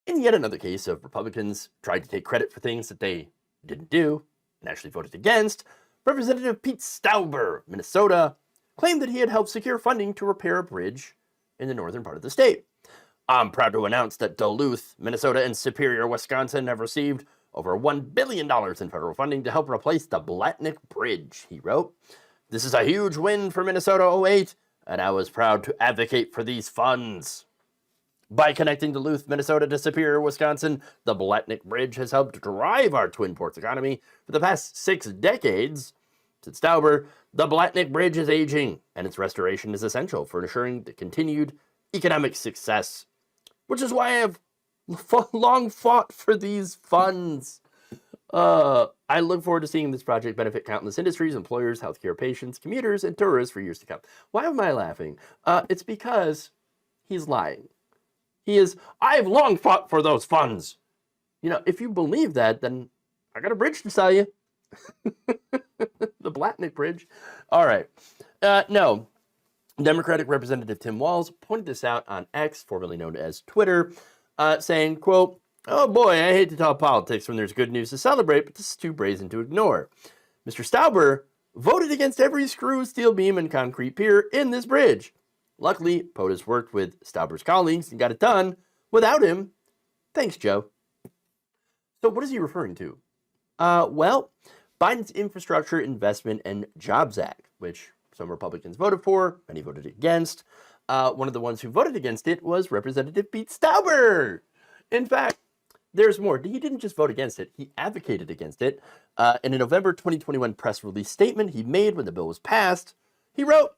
In yet another case of Republicans trying to take credit for things that they didn't do and actually voted against, Representative Pete Stauber, Minnesota, claimed that he had helped secure funding to repair a bridge in the northern part of the state. I'm proud to announce that Duluth, Minnesota, and Superior, Wisconsin have received over $1 billion in federal funding to help replace the Blatnick Bridge, he wrote. This is a huge win for Minnesota 08, and I was proud to advocate for these funds. By connecting Duluth, Minnesota to Superior, Wisconsin, the Blatnick Bridge has helped drive our Twin Ports economy for the past 6 decades. Said Stauber, the Blatnick Bridge is aging, and its restoration is essential for ensuring the continued economic success, which is why I have long fought for these funds. I look forward to seeing this project benefit countless industries, employers, healthcare patients, commuters, and tourists for years to come. Why am I laughing? It's because he's lying. I've long fought for those funds. You know, if you believe that, then I got a bridge to sell you. The Blatnick Bridge. All right. No. Democratic Representative Tim Walz pointed this out on X, formerly known as Twitter, saying, quote, oh boy, I hate to talk politics when there's good news to celebrate, but this is too brazen to ignore. Mr. Stauber voted against every screw, steel beam, and concrete pier in this bridge. Luckily, POTUS worked with Stauber's colleagues and got it done without him. Thanks, Joe. So what is he referring to? Well, Biden's Infrastructure Investment and Jobs Act, which some Republicans voted for, many voted against. One of the ones who voted against it was Representative Pete Stauber. In fact, there's more. He didn't just vote against it, he advocated against it. In a November 2021 press release statement he made when the bill was passed, he wrote,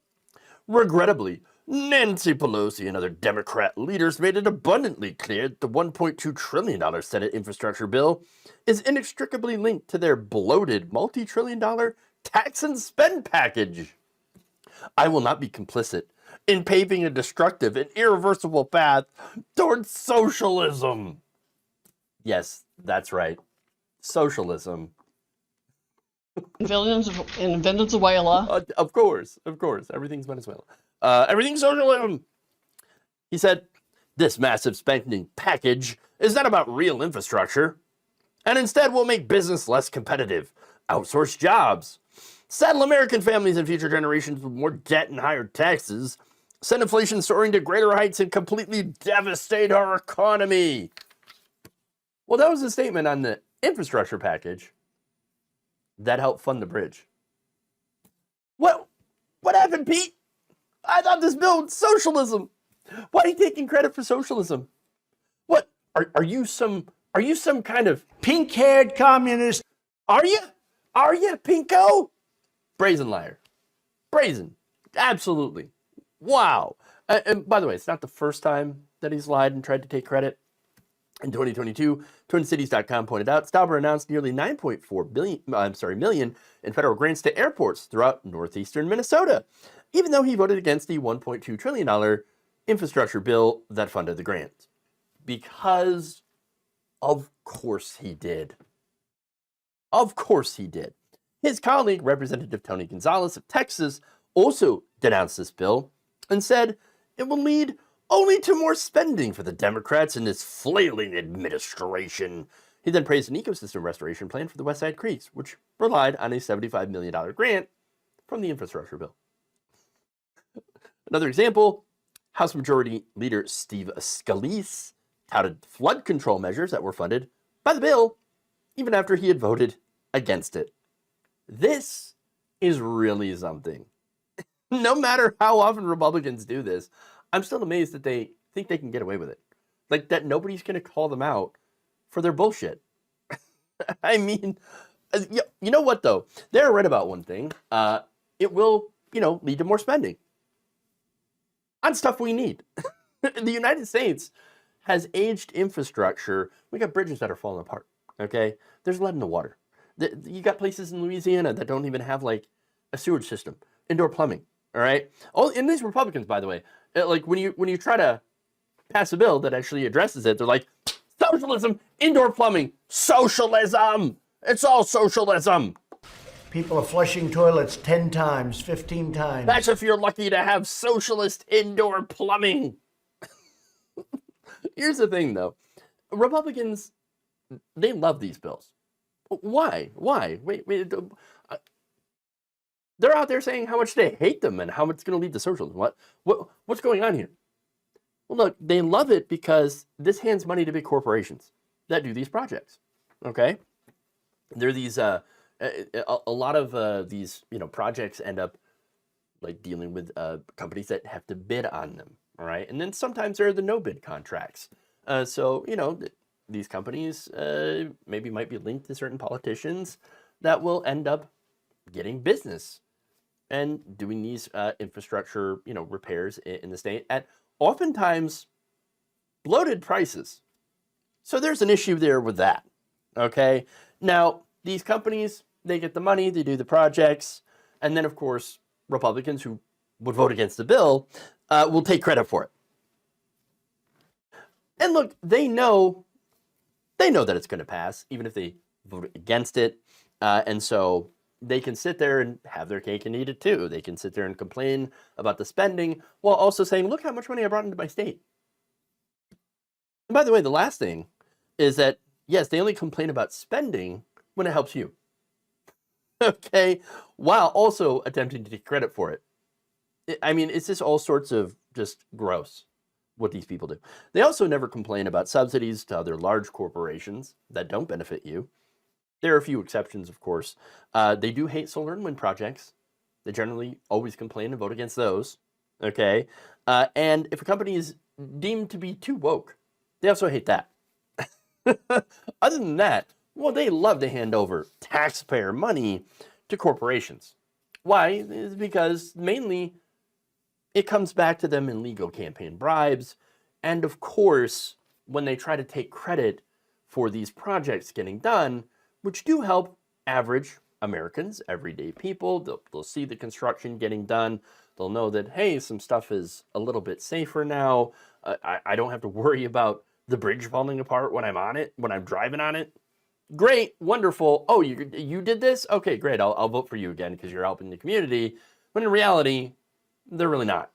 regrettably, Nancy Pelosi and other Democrat leaders made it abundantly clear that the $1.2 trillion Senate infrastructure bill is inextricably linked to their bloated multi-trillion-dollar tax and spend package. I will not be complicit in paving a destructive and irreversible path towards socialism. Yes, that's right. Socialism. In Venezuela. Of course. Everything's Venezuela. Everything's socialism. He said, this massive spending package is not about real infrastructure, and instead will make business less competitive, outsource jobs, saddle American families and future generations with more debt and higher taxes, send inflation soaring to greater heights, and completely devastate our economy. Well, that was a statement on the infrastructure package that helped fund the bridge. What happened, Pete? I thought this bill was socialism. Why are you taking credit for socialism? What are you some kind of pink-haired communist? Are you pinko? Brazen liar. Brazen. Absolutely. Wow. And by the way, it's not the first time that he's lied and tried to take credit. In 2022, TwinCities.com pointed out, Stauber announced nearly $9.4 million in federal grants to airports throughout northeastern Minnesota, even though he voted against the $1.2 trillion infrastructure bill that funded the grants. Because, of course he did. Of course he did. His colleague, Representative Tony Gonzalez of Texas, also denounced this bill and said it will lead only to more spending for the Democrats in this flailing administration. He then praised an ecosystem restoration plan for the West Side Creeks, which relied on a $75 million grant from the infrastructure bill. Another example, House Majority Leader Steve Scalise touted flood control measures that were funded by the bill, even after he had voted against it. This is really something. No matter how often Republicans do this, I'm still amazed that they think they can get away with it. Like, that nobody's going to call them out for their bullshit. I mean, you know what, though? They're right about one thing. It will, lead to more spending on stuff we need. The United States has aged infrastructure. We got bridges that are falling apart, okay? There's lead in the water. You got places in Louisiana that don't even have, like, a sewage system, indoor plumbing, all right? And these Republicans, by the way, like when you try to pass a bill that actually addresses it, they're like, socialism, indoor plumbing, socialism. It's all socialism. People are flushing toilets 10 times, 15 times. That's if you're lucky to have socialist indoor plumbing. Here's the thing, though. Republicans, they love these bills. Why? Wait. They're out there saying how much they hate them and how it's going to lead to socialism. What's going on here? Well, look, they love it because this hands money to big corporations that do these projects. Okay, there are these a lot of these projects end up like dealing with companies that have to bid on them. All right, and then sometimes there are the no bid contracts. So these companies maybe might be linked to certain politicians that will end up getting business and doing these infrastructure repairs in the state at oftentimes bloated prices. So there's an issue there with that. Okay. Now, these companies, they get the money, they do the projects, and then, of course, Republicans who would vote against the bill will take credit for it. And look, they know that it's going to pass, even if they vote against it. And so they can sit there and have their cake and eat it too. They can sit there and complain about the spending while also saying, look how much money I brought into my state. And by the way, the last thing is that, yes, they only complain about spending when it helps you. Okay, while also attempting to take credit for it. I mean, it's just all sorts of just gross what these people do. They also never complain about subsidies to other large corporations that don't benefit you. There are a few exceptions, of course. They do hate solar and wind projects. They generally always complain and vote against those. Okay, and if a company is deemed to be too woke, they also hate that. Other than that, well, they love to hand over taxpayer money to corporations. Why? It's because mainly it comes back to them in legal campaign bribes. And of course, when they try to take credit for these projects getting done, which do help average Americans, everyday people, they'll see the construction getting done. They'll know that, hey, some stuff is a little bit safer now. I don't have to worry about the bridge falling apart when I'm on it, when I'm driving on it. Great, wonderful. Oh, you did this? Okay, great. I'll vote for you again because you're helping the community. When in reality, they're really not.